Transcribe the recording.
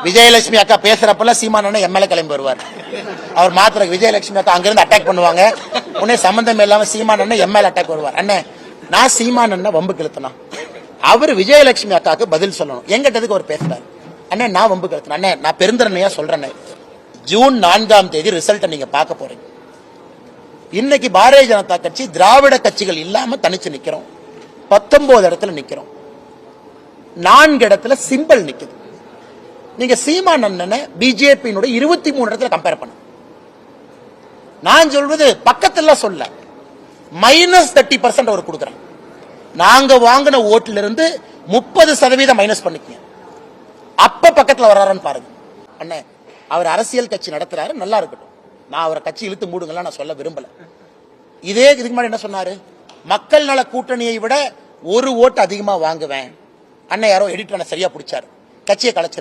விஜயலட்சுமி அக்கா பேசுறப்பெல்லாம் சீமான் அண்ணன் எம்எல்ஏ கிளம்பி வருவார். அவர் மாத்திர விஜயலட்சுமி அக்கா அங்கிருந்து அட்டாக் பண்ணுவாங்க. உடனே சம்பந்தம் இல்லாம சீமான் அண்ணன் எம்எல்ஏ அட்டாக் வருவார். அண்ணன் நான் சீமான் அண்ணன் வம்பு கிழத்தினா அவர் விஜயலட்சுமி அக்காவுக்கு பதில் சொல்லணும். எங்கிட்டதுக்கு அவர் பேசுறாரு. அண்ணன் நான் வம்பு கிழத்தினா அண்ணன் நான் பெருந்தரணையா சொல்றேன். ஜூன் 4ஆம் தேதி ரிசல்ட்டை நீங்க பார்க்க போறீங்க. இன்னைக்கு பாரதிய ஜனதா கட்சி திராவிட கட்சிகள் இல்லாம தனிச்சு நிக்கிறோம். 19 இடத்துல நிக்கிறோம். 4 இடத்துல சிம்பிள் நிக்குது. நீங்க சீமான் அண்ணனை பிஜேபியினுடைய 23 இடத்துல கம்பேர் பண்ண. நான் சொல்வது பக்கத்துல சொல்ல -30% அவர் கொடுக்குறேன். நாங்க வாங்கின ஓட்டுல இருந்து 30% மைனஸ் பண்ணிக்கங்க. அப்ப பக்கத்துல வர்றாருன்னு பாருங்க. அண்ணன் அவர் அரசியல் கட்சி நடத்துறாரு, நல்லா இருக்கட்டும். நான் அவரை கட்சி இழுத்து மூடுங்கலாம் நான் சொல்ல விரும்பல. இதே இதுக்கு முன்னாடி என்ன சொன்னாரு, மக்கள் நல கூட்டணியை விட 1 ஓட்டு அதிகமா வாங்குவேன். அண்ணன் யாரோ எடிட்டர் சரியா பிடிச்சாரு, கட்சியை கலைச்சு